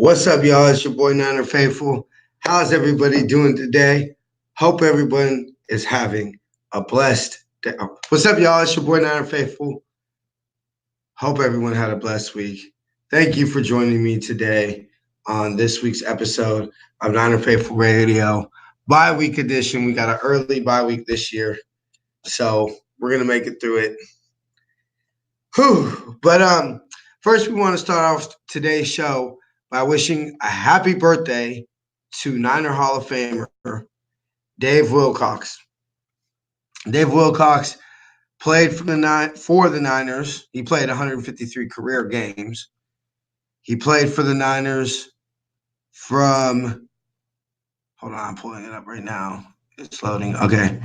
What's up, y'all? It's your boy Niner Faithful. How's everybody doing today? Hope everyone is having a blessed day. What's up, y'all? It's your boy Niner Faithful. Hope everyone had a blessed week. Thank you for joining me today on this week's episode of Niner Faithful Radio. Bye-week edition. We got an early bye week this year, so we're gonna make it through it. Whew. But first we want to start off today's show by wishing a happy birthday to Niner Hall of Famer Dave Wilcox. Dave Wilcox played for the Niners. He played 153 career games. He played for the Niners from hold on, I'm pulling it up right now. It's loading. Okay.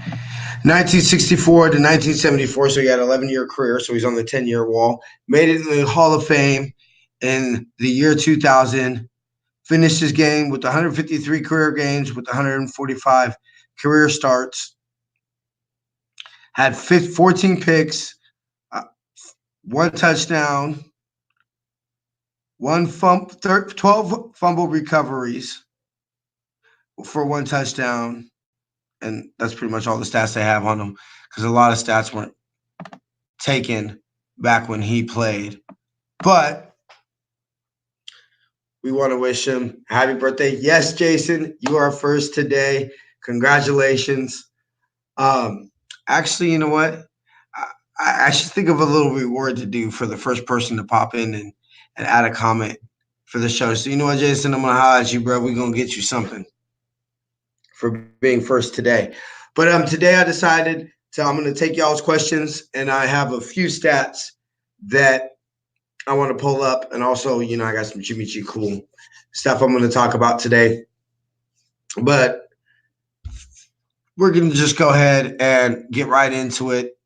1964 to 1974, so he had an 11-year career, so he's on the 10-year wall. Made it in the Hall of Fame in the year 2000. Finished his game with 153 career games with 145 career starts. Had 14 picks, one touchdown, 12 fumble recoveries for one touchdown. And that's pretty much all the stats they have on him because a lot of stats weren't taken back when he played. But we want to wish him a happy birthday. Yes, Jason, you are first today. Congratulations. Actually, you know what? I should think of a little reward to do for the first person to pop in and add a comment for the show. So you know what, Jason? I'm going to holler at you, bro. We're going to get you something for being first today. But today I decided I'm going to take y'all's questions, and I have a few stats that I want to pull up, and also, I got some Jimmy G cool stuff I'm going to talk about today. But we're going to just go ahead and get right into it.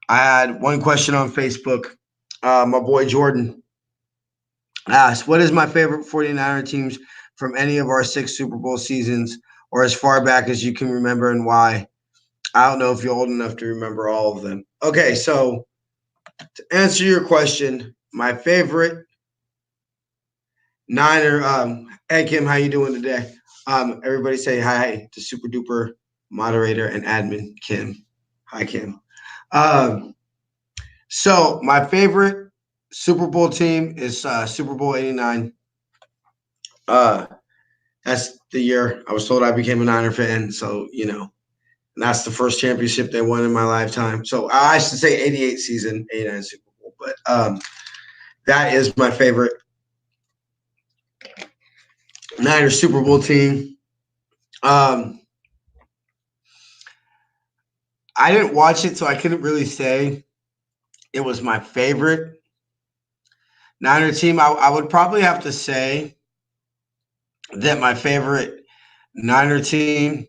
I had one question on Facebook. My boy Jordan asked, what is my favorite 49er teams from any of our 6 Super Bowl seasons or as far back as you can remember and why? I don't know if you're old enough to remember all of them. Okay, so to answer your question, my favorite Niner, hey Kim, how you doing today? Everybody say hi to super duper moderator and admin Kim. Hi Kim. So my favorite Super Bowl team is Super Bowl 89. That's the year I was told I became a Niner fan. So, and that's the first championship they won in my lifetime. So I should say 88 season, 89 Super Bowl. But that is my favorite Niners Super Bowl team. I didn't watch it, so I couldn't really say it was my favorite Niner team. I would probably have to say that my favorite Niner team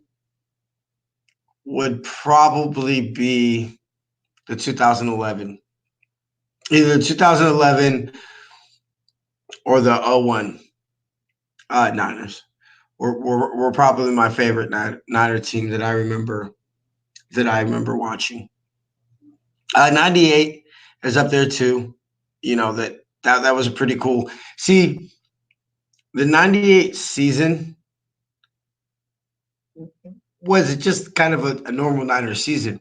would probably be the 2011. Either 2011 or the 01 Niners were probably my favorite Niner team that I remember watching. 98 is up there too. That was pretty cool. See, the 98 season was just kind of a normal Niners season.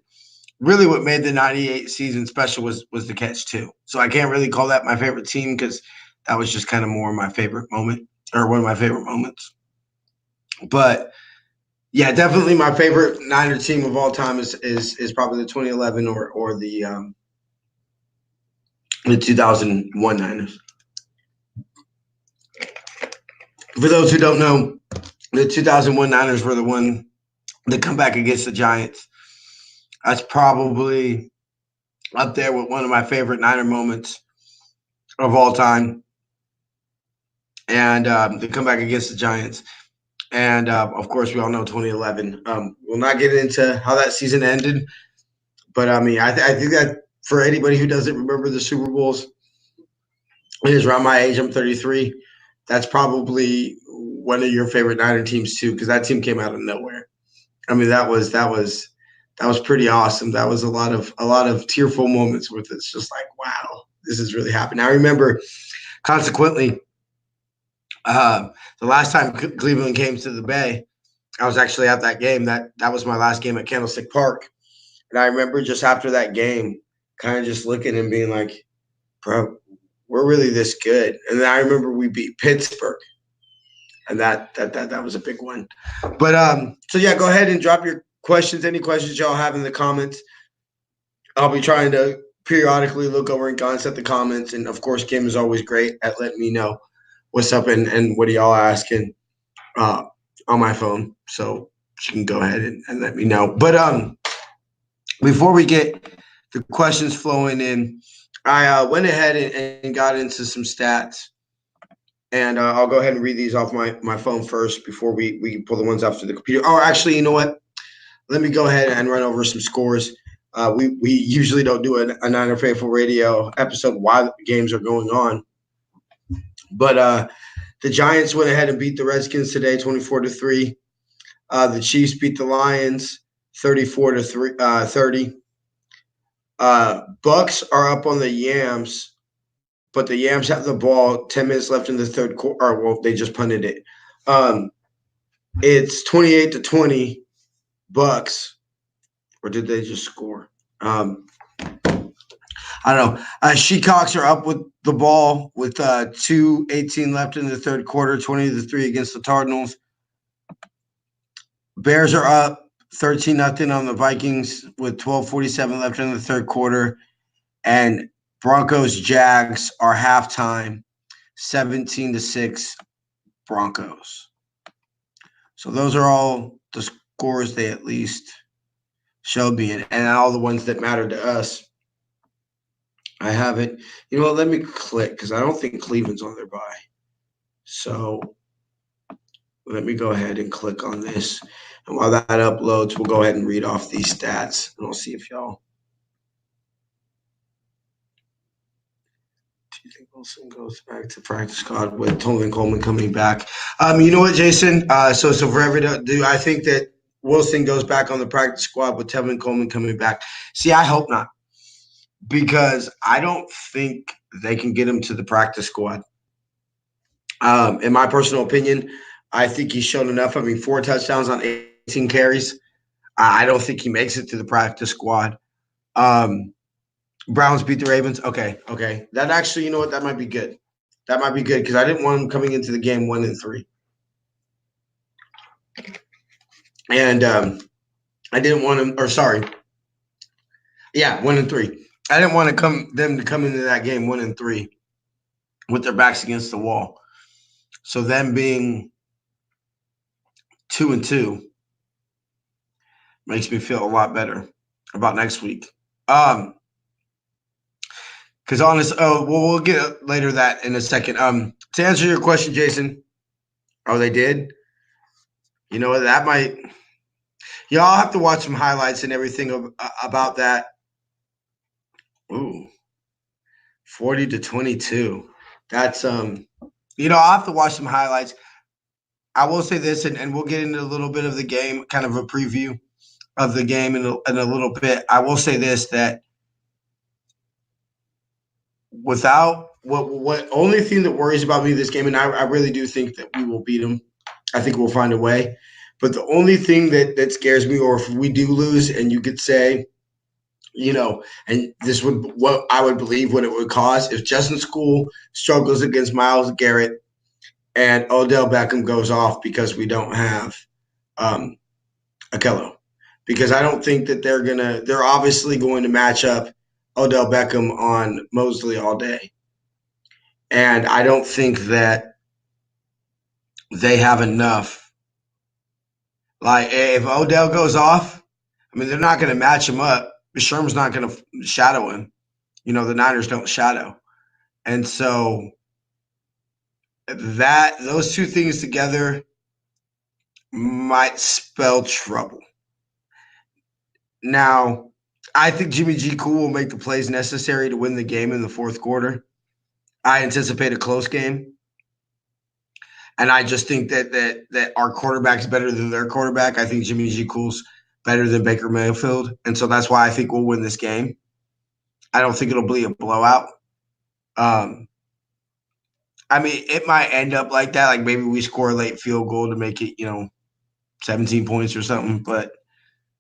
Really what made the 98 season special was the catch too. So I can't really call that my favorite team because that was just kind of more my favorite moment or one of my favorite moments. But yeah, definitely my favorite Niner team of all time is probably the 2011 or the 2001 Niners. For those who don't know, the 2001 Niners were the one that come back against the Giants. That's probably up there with one of my favorite Niner moments of all time. And they come back against the Giants. And, of course, we all know 2011. We'll not get into how that season ended. But, I mean, I think that for anybody who doesn't remember the Super Bowls, it is around my age. I'm 33. That's probably one of your favorite Niner teams, too, because that team came out of nowhere. I mean, that was pretty awesome. That was a lot of tearful moments with it. It's just like, wow, this is really happening. I remember, consequently, The last time Cleveland came to the Bay, I was actually at that game. That was my last game at Candlestick Park, and I remember just after that game, kind of just looking and being like, "Bro, we're really this good." And then I remember we beat Pittsburgh, and that was a big one. But so yeah, go ahead and drop your questions. Any questions y'all have in the comments. I'll be trying to periodically look over and glance at the comments, and of course, Kim is always great at letting me know what's up and what are y'all asking uh, on my phone. So she can go ahead and let me know. But before we get the questions flowing in, I went ahead and got into some stats. And I'll go ahead and read these off my phone first before we pull the ones off to the computer. Oh, actually, you know what? Let me go ahead and run over some scores. We usually don't do a Niner Faithful Radio episode while the games are going on. But the Giants went ahead and beat the Redskins today, 24-3. The Chiefs beat the Lions, 34-30. Bucks are up on the Yams, but the Yams have the ball. 10 minutes left in the third quarter. Or, well, they just punted it. It's 28-20 Bucks, or did they just score? I don't know. Shecox are up with the ball with 2:18 left in the third quarter, 20-3 against the Cardinals. Bears are up 13-0 on the Vikings with 12:47 left in the third quarter. And Broncos Jags are halftime, 17-6 Broncos. So those are all the scores they at least showed me, and all the ones that matter to us. I haven't. You know what? Let me click because I don't think Cleveland's on their bye. So let me go ahead and click on this. And while that uploads, we'll go ahead and read off these stats. And we'll see if y'all. Do you think Wilson goes back to practice squad with Tolman Coleman coming back? You know what, Jason? So forever do I think that Wilson goes back on the practice squad with Tevin Coleman coming back? See, I hope not. Because I don't think they can get him to the practice squad. In my personal opinion, I think he's shown enough. I mean, 4 touchdowns on 18 carries. I don't think he makes it to the practice squad. Browns beat the Ravens. Okay. That actually, you know what? That might be good. That might be good because I didn't want him coming into the game 1-3. And I didn't want him, or sorry. Yeah, 1-3. I didn't want them to come into that game 1-3 with their backs against the wall. So them being 2-2 makes me feel a lot better about next week. Because we'll get later that in a second. To answer your question, Jason. Oh, they did. You know what? That might. Y'all have to watch some highlights and everything about that. Ooh, 40-22. That's I'll have to watch some highlights. I will say this, and we'll get into a little bit of the game, kind of a preview of the game in a little bit. I will say this, that without what only thing that worries about me this game, and I really do think that we will beat them. I think we'll find a way. But the only thing that scares me, or if we do lose, and you could say, and this would what I would believe what it would cause if Justin School struggles against Myles Garrett and Odell Beckham goes off because we don't have Akello. Because I don't think that they're obviously going to match up Odell Beckham on Mosley all day. And I don't think that they have enough. Like, if Odell goes off, I mean, they're not going to match him up. Sherman's not going to shadow him. The Niners don't shadow. And so those two things together might spell trouble. Now, I think Jimmy G. Cool will make the plays necessary to win the game in the fourth quarter. I anticipate a close game. And I just think that our quarterback's better than their quarterback. I think Jimmy G. Cool's better than Baker Mayfield. And so that's why I think we'll win this game. I don't think it'll be a blowout. I mean, it might end up like that. Like maybe we score a late field goal to make it, 17 points or something. But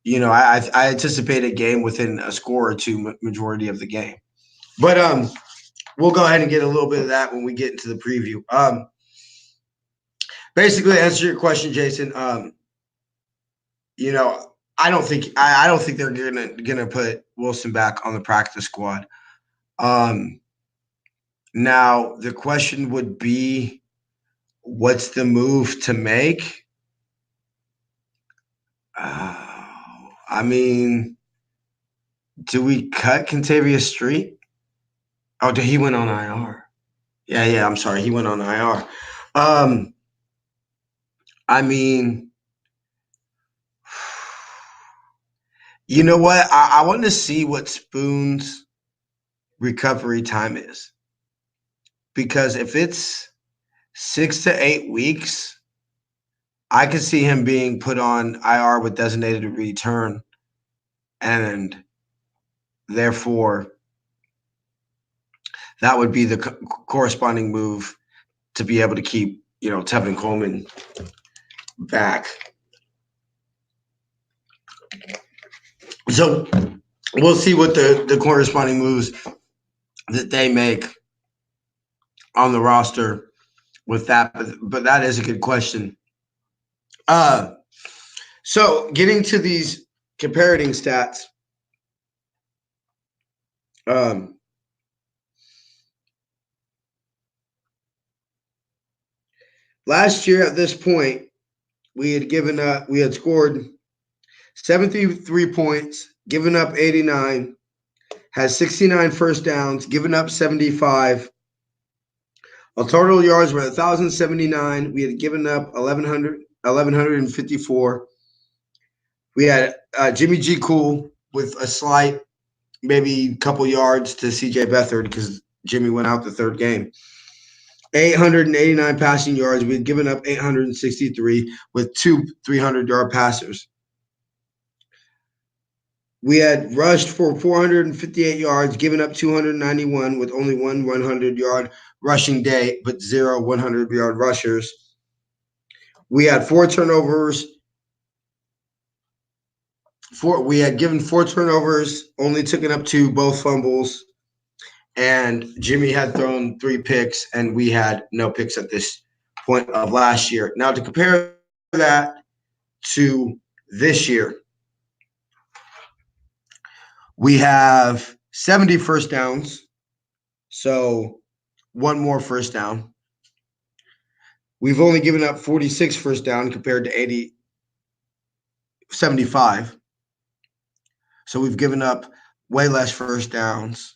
I anticipate a game within a score or two majority of the game. But we'll go ahead and get a little bit of that when we get into the preview. Basically, to answer your question, Jason. I don't think they're gonna put Wilson back on the practice squad. Um, Now the question would be, what's the move to make? I mean, do we cut Contavious Street? Oh, he went on IR. Yeah. I'm sorry, he went on IR. I mean, you know what? I want to see what Spoon's recovery time is, because if it's 6 to 8 weeks, I could see him being put on IR with designated to return, and therefore that would be the corresponding move to be able to keep, Tevin Coleman back. So we'll see what the corresponding moves that they make on the roster with that. But that is a good question. So getting to these comparating stats, last year at this point, we had scored 73 points, given up 89, had 69 first downs, given up 75. Our total yards were 1,079. We had given up 1,154. We had Jimmy G. Cool with a slight, maybe couple yards to C.J. Beathard because Jimmy went out the third game. 889 passing yards. We had given up 863 with two 300-yard passers. We had rushed for 458 yards, given up 291 with only one 100-yard rushing day, but 0 100-yard rushers. We had 4 turnovers. We had given 4 turnovers, only taken up 2, both fumbles. And Jimmy had thrown 3 picks, and we had no picks at this point of last year. Now, to compare that to this year, we have 70 first downs, so 1 more first down. We've only given up 46 first down compared to 75. So we've given up way less first downs.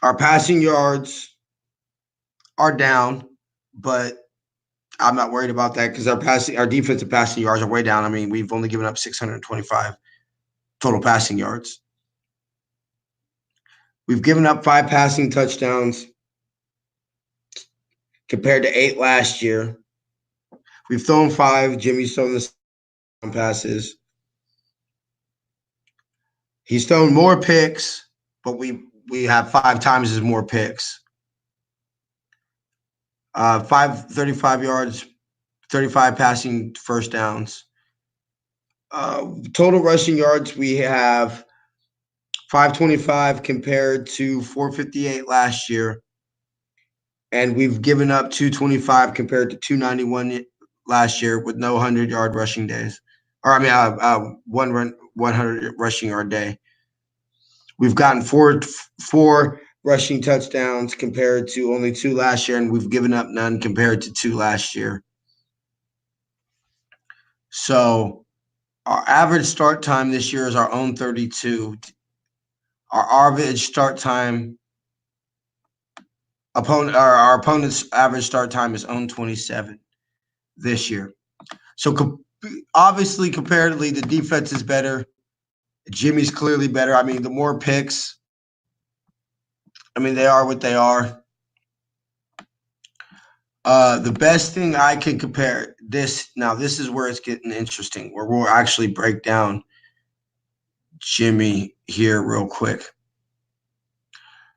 Our passing yards are down, but I'm not worried about that because our defensive passing yards are way down. I mean, we've only given up 625 total passing yards. We've given up 5 passing touchdowns compared to 8 last year. We've thrown 5. Jimmy's thrown the passes. He's thrown more picks, but we have 5 times as more picks. 35 yards, 35 passing first downs. Total rushing yards, we have 525 compared to 458 last year. And we've given up 225 compared to 291 last year with no 100-yard rushing days. Or, I mean, 100 rushing yard day. We've gotten four rushing touchdowns compared to only 2 last year, and we've given up none compared to 2 last year. So our average start time this year is our own 32. Our average start time, our opponent's average start time is own 27 this year. So obviously, comparatively, the defense is better. Jimmy's clearly better. I mean, the more picks, I mean, they are what they are. The best thing I can compare this is where it's getting interesting, where we'll actually break down Jimmy here real quick.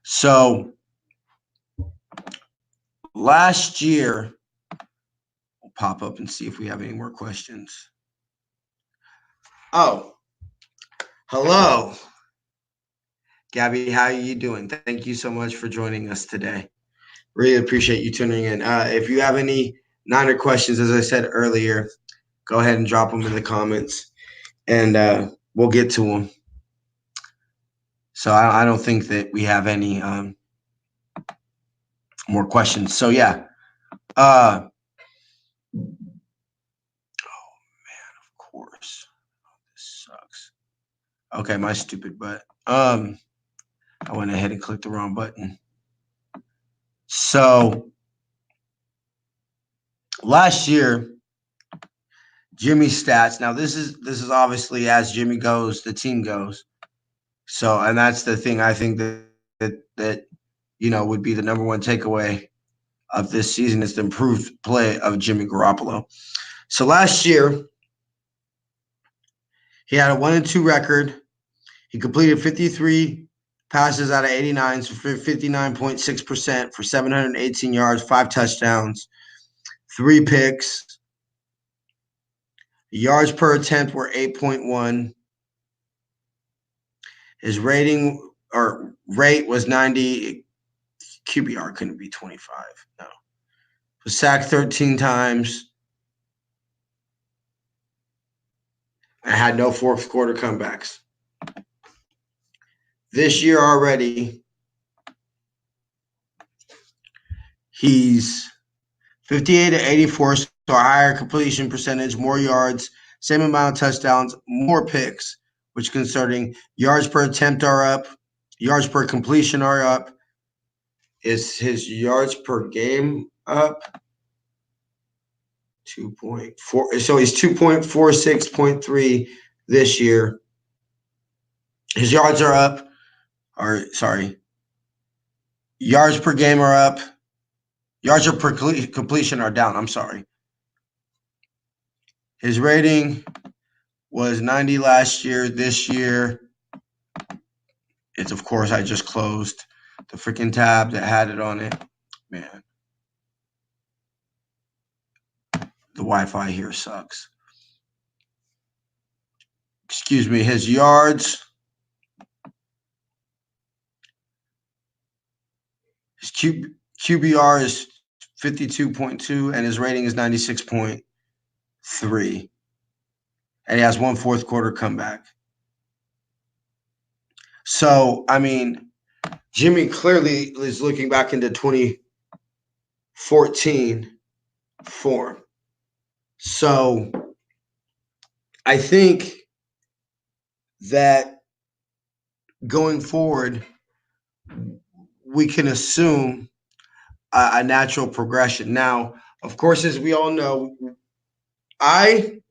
So last year, we'll pop up and see if we have any more questions. Oh, hello. Gabby, how are you doing? Thank you so much for joining us today. Really appreciate you tuning in. If you have any Niner questions, as I said earlier, go ahead and drop them in the comments, and we'll get to them. So I don't think that we have any more questions. So yeah. Oh man, of course. This sucks. Okay, my stupid butt. I went ahead and clicked the wrong button. So last year, Jimmy's stats. Now this is obviously as Jimmy goes, the team goes. So, and that's the thing I think that would be the number one takeaway of this season is the improved play of Jimmy Garoppolo. So last year, he had a 1-2 record. He completed 53 passes out of 89, so 59.6% for 718 yards, 5 touchdowns, 3 picks. Yards per attempt were 8.1. His rate was 90. QBR couldn't be 25. No. Was sacked 13 times. And had no fourth quarter comebacks. This year already, he's 58 to 84, so a higher completion percentage, more yards, same amount of touchdowns, more picks, which concerning yards per attempt are up, yards per completion are up. Is his yards per game up? 2.4. So he's 2.46.3 this year. His yards are up. Yards per game are up. Yards per completion are down. I'm sorry. His rating was 90 last year. This year, it's, of course, I just closed the freaking tab that had it on it. Man, the Wi-Fi here sucks. Excuse me. His yards, his QBR is 52.2, and his rating is 96.3. And he has 1 fourth quarter comeback. So, I mean, Jimmy clearly is looking back into 2014 form. So, I think that going forward, we can assume a natural progression. Now, of course, as we all know, I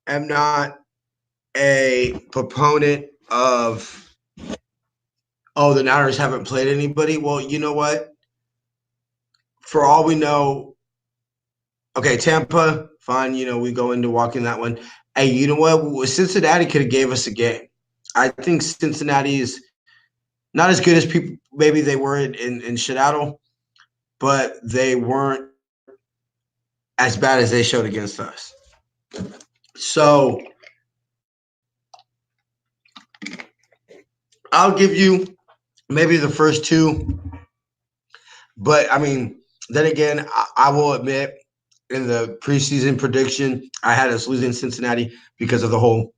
am not a proponent of, the Niners haven't played anybody. Well, you know what? For all we know, okay, Tampa, fine. We go into walking that one. Hey, you know what? Cincinnati could have gave us a game. I think Cincinnati is not as good as people maybe they were in Seattle, but they weren't as bad as they showed against us. So I'll give you maybe the first two. But, I mean, then again, I will admit in the preseason prediction, I had us losing Cincinnati because of the whole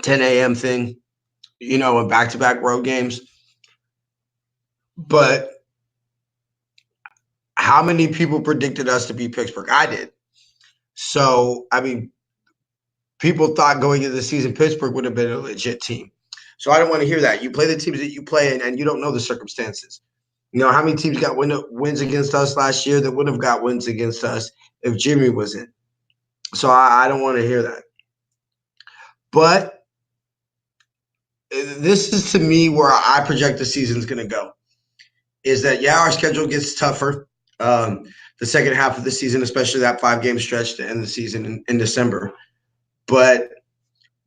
10 a.m. thing, and back-to-back road games. But how many people predicted us to beat Pittsburgh? I did. So, I mean, people thought going into the season Pittsburgh would have been a legit team. So I don't want to hear that. You play the teams that you play, and you don't know the circumstances. How many teams got wins against us last year that would have got wins against us if Jimmy was in? So I don't want to hear that. But this is, to me, where I project the season's going to go. Is that, our schedule gets tougher the second half of the season, especially that 5-game stretch to end the season in December. But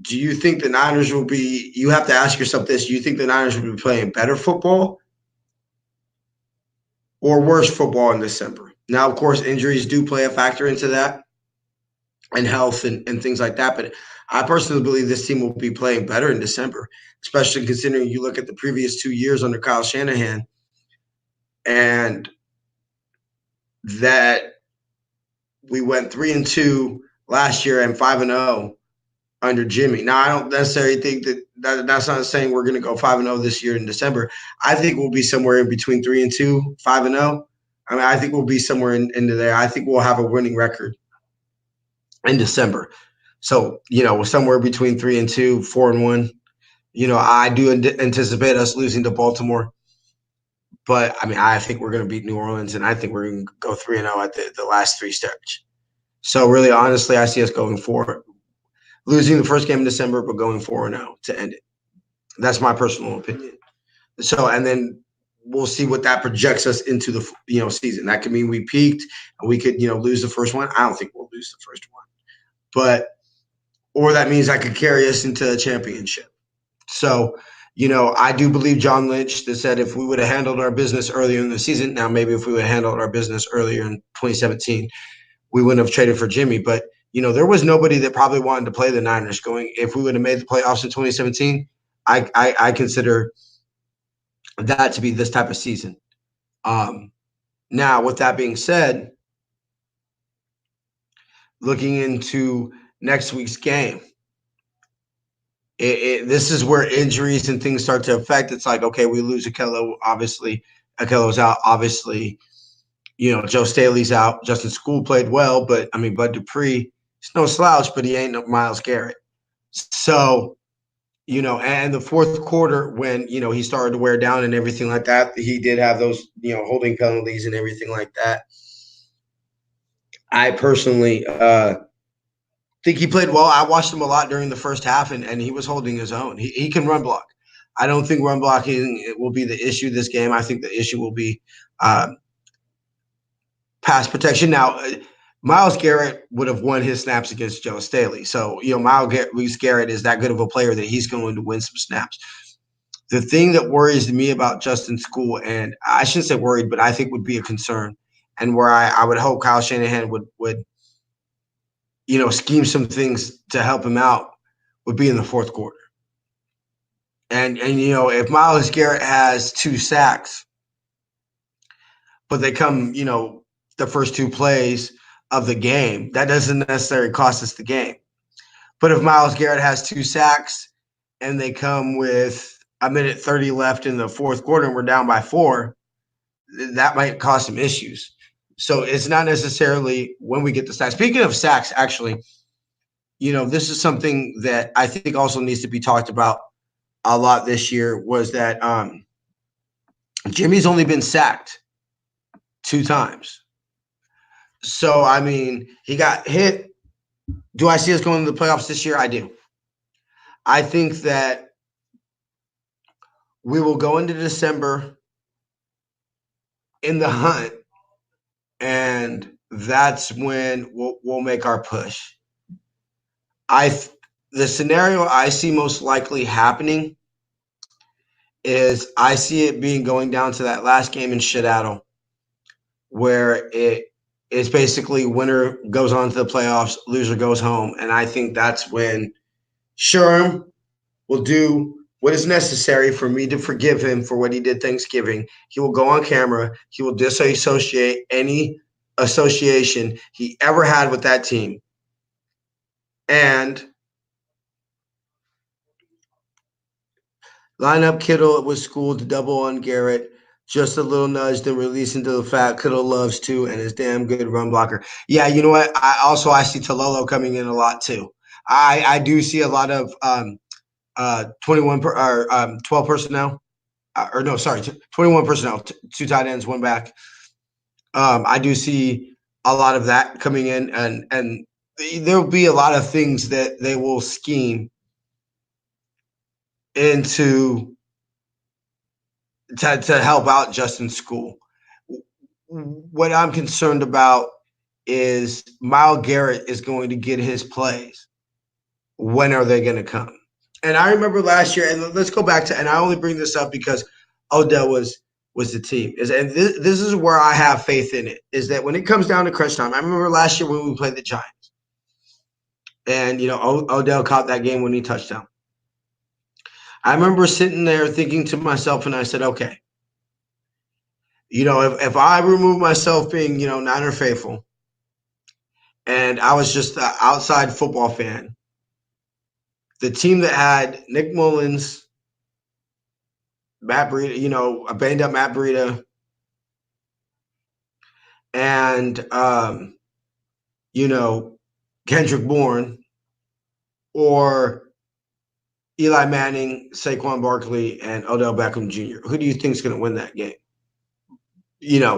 do you think the Niners will be – you have to ask yourself this. Do you think the Niners will be playing better football? or worse football in December. Now, of course, injuries do play a factor into that, and health and things like that. But I personally believe this team will be playing better in December, especially considering you look at the previous 2 years under Kyle Shanahan, and that we went 3-2 last year and 5-0 under Jimmy. Now, I don't necessarily think that's not saying we're going to go 5-0 this year in December. I think we'll be somewhere in between 3-2, 5-0. I mean, I think we'll be somewhere into there. I think we'll have a winning record in December. So, somewhere between 3-2, 4-1. I do anticipate us losing to Baltimore. But, I mean, I think we're going to beat New Orleans, and I think we're going to go 3-0 at the last three stretch. So, really, honestly, I see us going for losing the first game in December, but going 4-0 to end it. That's my personal opinion. So, and then we'll see what that projects us into the season. That could mean we peaked and we could lose the first one. I don't think we'll lose the first one, or that means I could carry us into a championship. So, I do believe John Lynch that said if we would have handled our business earlier in the season, now maybe if we would have handled our business earlier in 2017, we wouldn't have traded for Jimmy. But there was nobody that probably wanted to play the Niners going. If we would have made the playoffs in 2017, I consider that to be this type of season. Now, with that being said, looking into next week's game, this is where injuries and things start to affect. It's like, okay, we lose Akello. Obviously, Akello's out. Obviously, Joe Staley's out. Justin School played well, but I mean, Bud Dupree, he's no slouch, but he ain't no Myles Garrett. So, and the fourth quarter when, he started to wear down and everything like that, he did have those, holding penalties and everything like that. I personally think he played well. I watched him a lot during the first half, and he was holding his own. He can run block. I don't think run blocking will be the issue this game. I think the issue will be pass protection. Now, Myles Garrett would have won his snaps against Joe Staley. So, Myles Garrett is that good of a player that he's going to win some snaps. The thing that worries me about Justin School, and I shouldn't say worried, but I think would be a concern, and where I would hope Kyle Shanahan would scheme some things to help him out, would be in the fourth quarter. And if Myles Garrett has 2 sacks, but they come, the first 2 plays of the game, that doesn't necessarily cost us the game. But if Myles Garrett has 2 sacks and they come with a minute 30 left in the fourth quarter and we're down by 4, that might cause some issues. So it's not necessarily when we get the sacks. Speaking of sacks, actually, this is something that I think also needs to be talked about a lot this year, was that Jimmy's only been sacked 2 times. So, I mean, he got hit. Do I see us going to the playoffs this year? I do. I think that we will go into December in the hunt, and that's when we'll make our push. The scenario I see most likely happening is I see it being going down to that last game in Seattle, where it is basically winner goes on to the playoffs, loser goes home. And I think that's when Sherm will do what is necessary for me to forgive him for what he did Thanksgiving. He will go on camera. He will disassociate any association he ever had with that team. And line up Kittle with School to double on Garrett. Just a little nudge, then release into the fact Kittle loves to and is damn good run blocker. Yeah, you know what? I see Talolo coming in a lot too. I do see a lot of 12 personnel. 21 personnel, 2 tight ends, 1 back. I do see a lot of that coming in, and there'll be a lot of things that they will scheme into to help out Justin School. What I'm concerned about is Myles Garrett is going to get his plays. When are they going to come? And I remember last year, and let's go back to, and I only bring this up because Odell was was the team. And this is where I have faith in it, is that when it comes down to crunch time, I remember last year when we played the Giants and, Odell caught that game-winning touchdown. I remember sitting there thinking to myself, and I said, okay, if I remove myself being, Niner faithful, and I was just an outside football fan, the team that had Nick Mullins, Matt Breida, a banged up Matt Breida, and Kendrick Bourne, or Eli Manning, Saquon Barkley, and Odell Beckham Jr. Who do you think is going to win that game?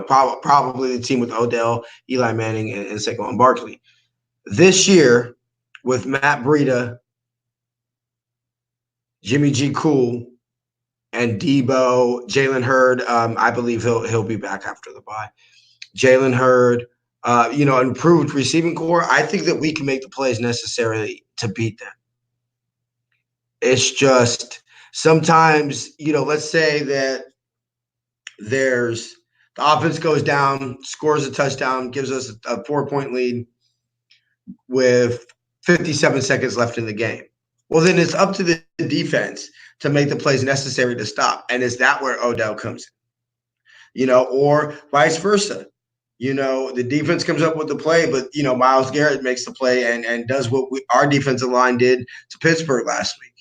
Probably the team with Odell, Eli Manning, and Saquon Barkley. This year, with Matt Breida, Jimmy G. Cool, and Debo, Jalen Hurd, I believe he'll be back after the bye. Jalen Hurd, improved receiving core. I think that we can make the plays necessarily to beat them. It's just sometimes, let's say that the offense goes down, scores a touchdown, gives us a 4-point lead with 57 seconds left in the game. Well, then it's up to the defense to make the plays necessary to stop. And is that where Odell comes in? Or vice versa. The defense comes up with the play, but, Myles Garrett makes the play and does what our defensive line did to Pittsburgh last week.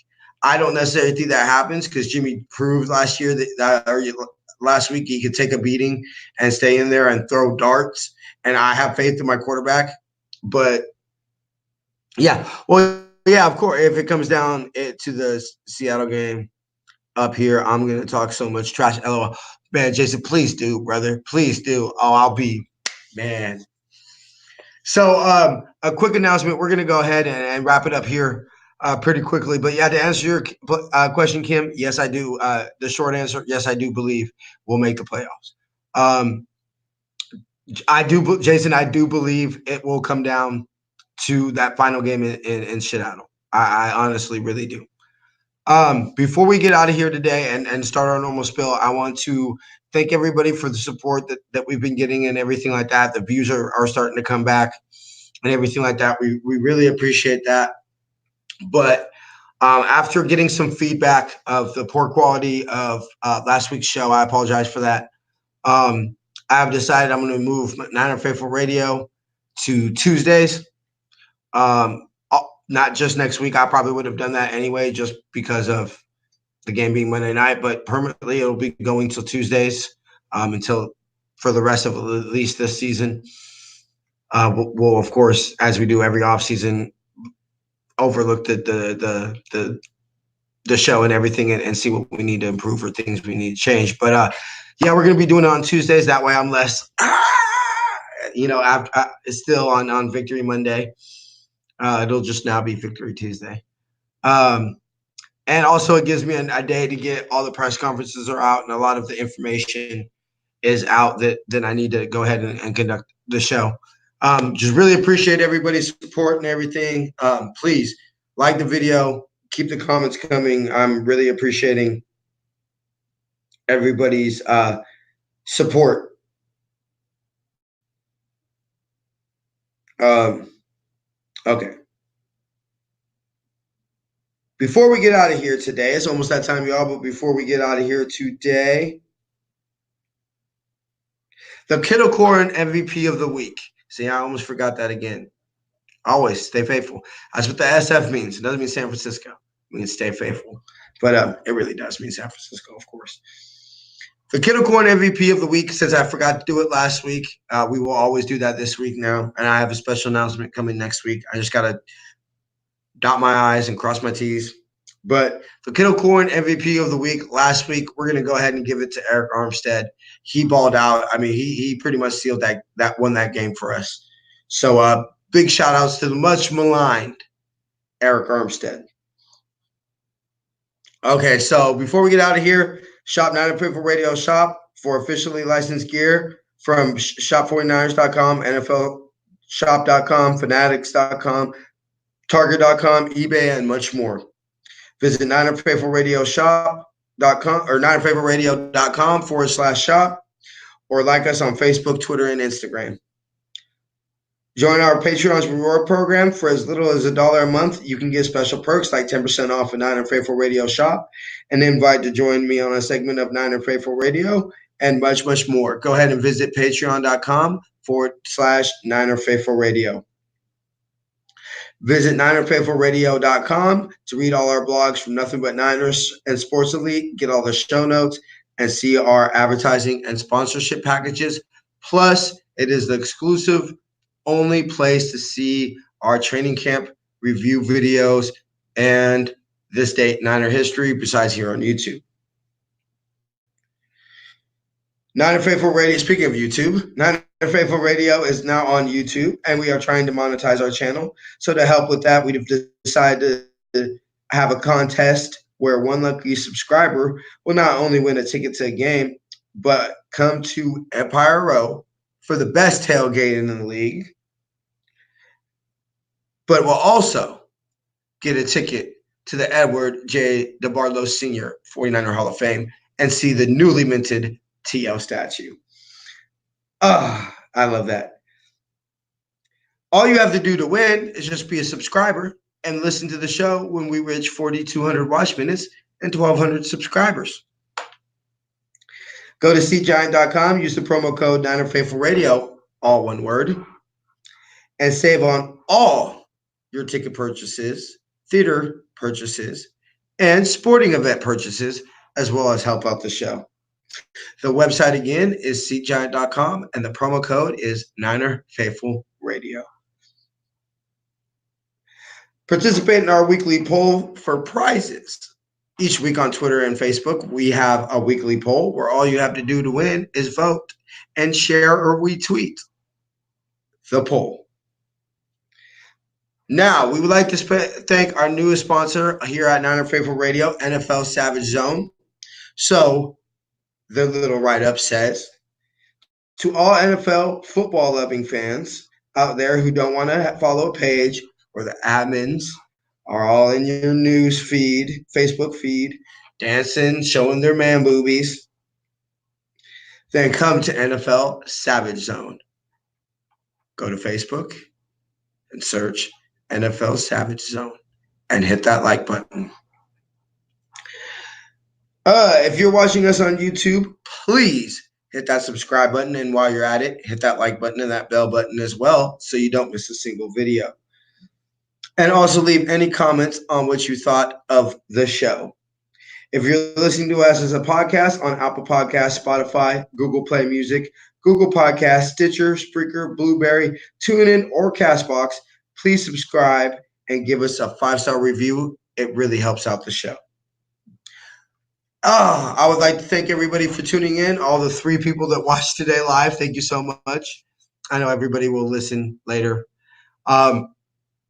I don't necessarily think that happens because Jimmy proved last week he could take a beating and stay in there and throw darts. And I have faith in my quarterback. But, yeah, of course, if it comes down to the Seattle game up here, I'm going to talk so much trash. LOL. Man, Jason, please do, brother. Please do. Oh, I'll be, man. So a quick announcement. We're going to go ahead and wrap it up here pretty quickly. But, yeah, to answer your question, Kim, yes, I do. The short answer, yes, I do believe we'll make the playoffs. Jason, I do believe it will come down to that final game in Seattle. I honestly really do. Before we get out of here today and start our normal spill, I want to thank everybody for the support that we've been getting and everything like that. The views are starting to come back and everything like that. We really appreciate that. But after getting some feedback of the poor quality of last week's show, I apologize for that. I have decided I'm going to move Niner Faithful Radio to Tuesdays. Not just next week. I probably would have done that anyway, just because of the game being Monday night. But permanently, it'll be going till Tuesdays until for the rest of at least this season. We'll of course, as we do every offseason, overlook the show and everything and see what we need to improve or things we need to change. But yeah, we're going to be doing it on Tuesdays. That way, I'm less, it's still on Victory Monday. It'll just now be Victory Tuesday. And also it gives me a day to get all the press conferences are out and a lot of the information is out that I need to go ahead and conduct the show. Just really appreciate everybody's support and everything. Please like the video, keep the comments coming. I'm really appreciating everybody's support. Okay. Before we get out of here today, it's almost that time, y'all, but before we get out of here today, the Kittle Corn MVP of the week. See, I almost forgot that again. Always stay faithful. That's what the SF means. It doesn't mean San Francisco. It means stay faithful. But it really does mean San Francisco, of course. The Kittle Corn MVP of the week, since I forgot to do it last week, we will always do that this week now. And I have a special announcement coming next week. I just got to dot my I's and cross my T's. But the Kittle Corn MVP of the week last week, we're going to go ahead and give it to Eric Armstead. He balled out. I mean, he pretty much sealed that won that game for us. So big shout outs to the much maligned Eric Armstead. Okay, so before we get out of here, shop Niner Faithful Radio shop for officially licensed gear from shop49ers.com, NFLshop.com, Fanatics.com, Target.com, eBay, and much more. Visit Niner Faithful Radio shop or ninerfavorradio.com/shop, or like us on Facebook, Twitter, and Instagram. Join our Patreon's reward program for as little as $1 a month. You can get special perks like 10% off a Niner Faithful Radio shop, and invite to join me on a segment of Niner Faithful Radio, and much, much more. Go ahead and visit patreon.com/Niner Faithful Radio. Visit NinerFaithfulRadio.com to read all our blogs from Nothing But Niners and Sports Elite, get all the show notes, and see our advertising and sponsorship packages. Plus, it is the exclusive only place to see our training camp review videos and this date Niner history besides here on YouTube. Niner Faithful Radio, speaking of YouTube, Niner Faithful Radio is now on YouTube, and we are trying to monetize our channel. So to help with that, we've decided to have a contest where one lucky subscriber will not only win a ticket to a game, but come to Empire Row for the best tailgate in the league, but will also get a ticket to the Edward J. DeBartolo Sr. 49er Hall of Fame and see the newly minted TL statue. I love that. All you have to do to win is just be a subscriber and listen to the show when we reach 4,200 watch minutes and 1,200 subscribers. Go to SeatGiant.com, use the promo code NinerFaithfulRadio, all one word, and save on all your ticket purchases, theater purchases, and sporting event purchases, as well as help out the show. The website again is SeatGiant.com, and the promo code is NinerFaithfulRadio. Participate in our weekly poll for prizes. Each week on Twitter and Facebook, we have a weekly poll where all you have to do to win is vote and share or retweet the poll. Now, we would like to thank our newest sponsor here at Niner Faithful Radio, NFL Savage Zone. So, the little write-up says, to all NFL football-loving fans out there who don't want to follow a page where the admins are all in your news feed, Facebook feed, dancing, showing their man boobies, then come to NFL Savage Zone. Go to Facebook and search NFL Savage Zone and hit that like button. If you're watching us on YouTube, please hit that subscribe button, and while you're at it, hit that like button and that bell button as well so you don't miss a single video. And also leave any comments on what you thought of the show. If you're listening to us as a podcast on Apple Podcasts, Spotify, Google Play Music, Google Podcasts, Stitcher, Spreaker, Blueberry, TuneIn, or CastBox, please subscribe and give us a 5-star review. It really helps out the show. I would like to thank everybody for tuning in. All the 3 people that watched today live, thank you so much. I know everybody will listen later.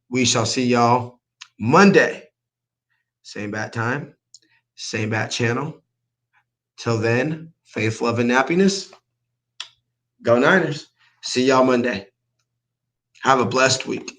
We shall see y'all Monday. Same bat time, same bat channel. Till then, faith, love, and nappiness. Go Niners. See y'all Monday. Have a blessed week.